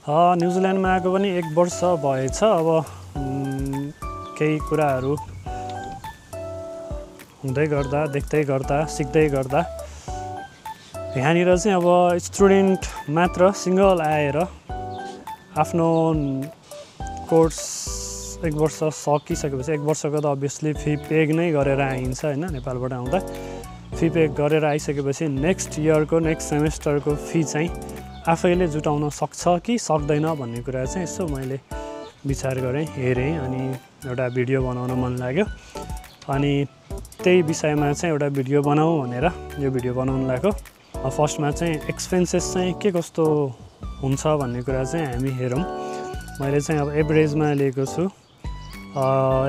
न्युजिल्यान्डमा आएको पनि 1 वर्ष भएछ। अब केही कुराहरू हुँदै गर्दा, देख्दै गर्दा, सिक्दै गर्दा यहाँनिर चाहिँ अब स्टुडेन्ट मात्र सिङ्गल आएर आफ्नो कोर्स 1 वर्ष सकिसकेपछि 1 वर्षको त अभियसली फी पे नै गरेर आइन्छ हैन, नेपालबाट आउँदा फी पे गरेर आइसकेपछि नेक्स्ट इयरको नेक्स्ट सेमेस्टरको फी चाहिँ आफैले जुटाउन सक्छ कि सक्दैन भन्ने कुरा चाहिँ यसो मैले विचार गरेँ, हेरेँ अनि एउटा भिडियो बनाउन मन लाग्यो। अनि त्यही विषयमा चाहिँ एउटा भिडियो बनाऊँ भनेर यो भिडियो बनाउन लाग्यो। फर्स्टमा चाहिँ एक्सपेन्सेस चाहिँ के कस्तो हुन्छ भन्ने कुरा चाहिँ हामी हेरौँ। मैले चाहिँ अब एभरेजमा लिएको छु।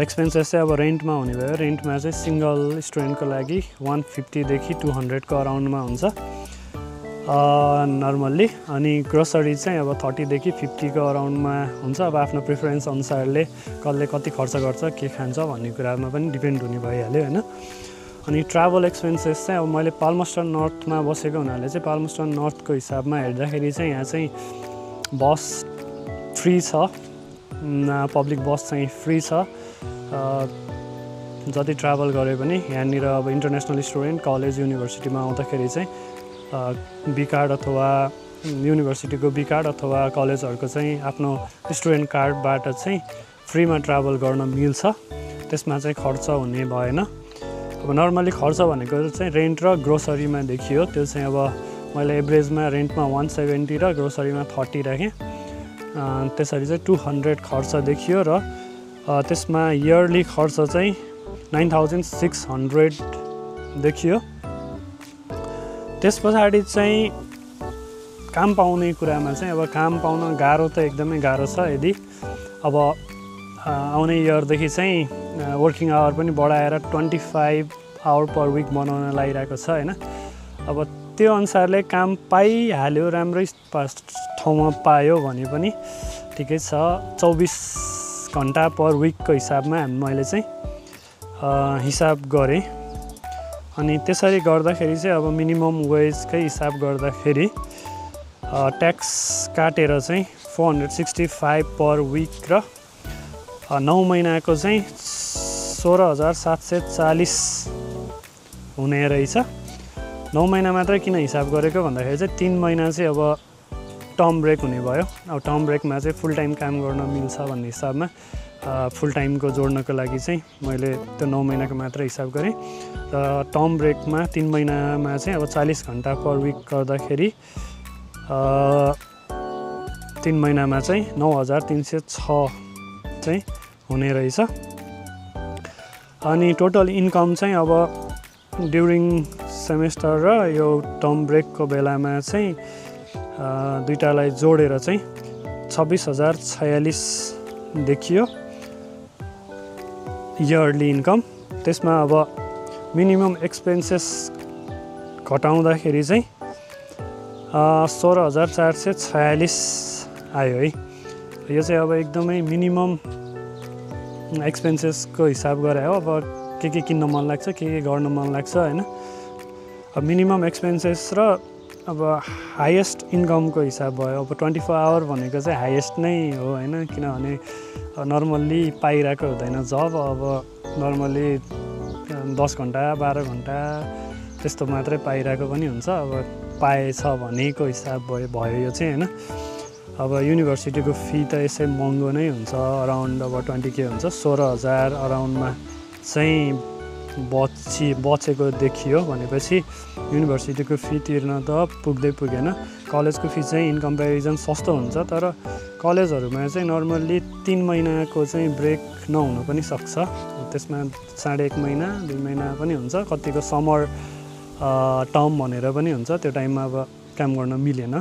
एक्सपेन्सेस चाहिँ अब रेन्टमा हुने भयो। रेन्टमा चाहिँ सिङ्गल स्टुडेन्टको लागि 150 देखि 200 को अराउन्डमा हुन्छ नर्मल्ली। अनि ग्रोसरी चाहिँ अब 30 देखि 50 को अराउन्डमा हुन्छ। अब आफ्नो प्रिफरेन्स अनुसारले कसले कति खर्च गर्छ, के खान्छ भन्ने कुरामा पनि डिपेन्ड हुने भइहाल्यो हैन। अनि ट्राभल एक्सपेन्सेस चाहिँ अब मैले पाल्मस्टोन नर्थमा बसेको हुनाले चाहिँ पाल्मस्टोन नर्थको हिसाबमा हेर्दाखेरि चाहिँ यहाँ चाहिँ बस फ्री छ, पब्लिक बस चाहिँ फ्री छ। जति ट्राभल गरे पनि यहाँनिर अब इन्टरनेसनल स्टुडेन्ट कलेज युनिभर्सिटीमा आउँदाखेरि चाहिँ बी कार्ड अथवा युनिभर्सिटीको बी कार्ड अथवा कलेजहरूको चाहिँ आफ्नो स्टुडेन्ट कार्डबाट चाहिँ फ्रीमा ट्राभल गर्न मिल्छ। त्यसमा चाहिँ खर्च हुने भएन। अब नर्मली खर्च भनेको चाहिँ रेन्ट र ग्रोसरीमा देखियो। त्यो चाहिँ अब मैले एभरेजमा रेन्टमा 170 र ग्रोसरीमा 30 राखेँ। त्यसरी चाहिँ 200 खर्च देखियो र त्यसमा इयरली खर्च चाहिँ 9600 देखियो। त्यस पछाडि चाहिँ काम पाउने कुरामा चाहिँ अब काम पाउन गाह्रो त एकदमै गाह्रो छ। यदि अब आउने इयरदेखि चाहिँ वर्किङ आवर पनि बढाएर 25 आवर पर विक बनाउन लागिरहेको छ हैन। अब त्यो अनुसारले काम पाइहाल्यो, राम्रै ठाउँमा पायो भने पनि ठिकै छ। 24 घन्टा पर विकको हिसाबमा मैले चाहिँ हिसाब गरेँ। अनि त्यसरी गर्दाखेरि चाहिँ अब मिनिमम वेजकै हिसाब गर्दाखेरि ट्याक्स काटेर चाहिँ 465 पर विक र 9 महिनाको चाहिँ 16740 हुने रहेछ। 9 महिना मात्रै किन हिसाब गरेको भन्दाखेरि चाहिँ 3 महिना चाहिँ अब टर्म ब्रेक हुने भयो। अब टर्म ब्रेकमा चाहिँ फुल टाइम काम गर्न मिल्छ भन्ने हिसाबमा फुल टाइमको जोड्नको लागि चाहिँ मैले त्यो 9 महिनाको मात्र हिसाब गरेँ। र टर्म ब्रेकमा 3 महिनामा चाहिँ अब 40 घन्टा पर विक गर्दाखेरि 3 महिनामा चाहिँ 9306 चाहिँ हुने रहेछ। अनि टोटल इन्कम चाहिँ अब ड्युरिङ सेमेस्टर र यो टर्म ब्रेकको बेलामा चाहिँ दुईटालाई जोडेर चाहिँ 26046 देखियो इयरली इन्कम। त्यसमा अब मिनिमम एक्सपेन्सेस घटाउँदाखेरि चाहिँ 16446 आयो है। यो चाहिँ अब एकदमै मिनिमम एक्सपेन्सेसको हिसाब गरे हो। अब के किन्न मन लाग्छ, के गर्न मन लाग्छ हैन। अब मिनिमम एक्सपेन्सेस र अब हाइएस्ट इन्कमको हिसाब भयो। अब 24 आवर भनेको चाहिँ हाइएस्ट नै हो हैन, किनभने नर्मल्ली पाइरहेको हुँदैन जब। अब नर्मल्ली 10 घन्टा 12 घन्टा त्यस्तो मात्रै पाइरहेको पनि हुन्छ। अब पाएछ भनेको हिसाब भयो यो चाहिँ हैन। अब युनिभर्सिटीको फी त यसै महँगो नै हुन्छ, अराउन्ड अब 20K हुन्छ। 16000 अराउन्डमा चाहिँ बचेको देखियो भनेपछि युनिभर्सिटीको फी तिर्न त पुगेन। कलेजको फी चाहिँ इन कम्पेरिजन सस्तो हुन्छ, तर कलेजहरूमा चाहिँ नर्मल्ली 3 महिनाको चाहिँ ब्रेक नहुनु पनि सक्छ। त्यसमा 1.5 महिना 2 महिना पनि हुन्छ। कतिको समर टर्म भनेर पनि हुन्छ, त्यो टाइममा अब काम गर्न मिलेन।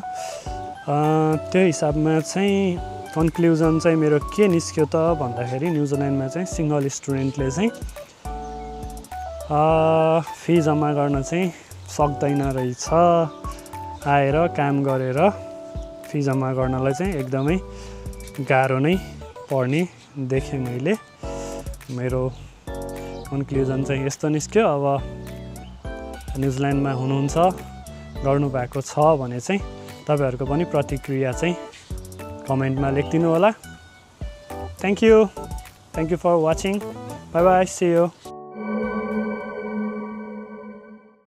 त्यो हिसाबमा चाहिँ कन्क्लुजन चाहिँ मेरो के निस्क्यो त भन्दाखेरि न्युजिल्यान्डमा चाहिँ सिङ्गल स्टुडेन्टले चाहिँ फी जम्मा गर्न चाहिँ सक्दैन रहेछ। आएर काम गरेर फी जम्मा गर्नलाई चाहिँ एकदमै गाह्रो नै पर्ने देखेँ मैले। मेरो कन्क्लुजन चाहिँ यस्तो निस्क्यो। अब न्युजिल्यान्डमा हुनुहुन्छ, गर्नुभएको छ भने चाहिँ तपाईँहरूको पनि प्रतिक्रिया चाहिँ कमेन्टमा लेखिदिनु होला। Thank you for watching. Bye bye, see you.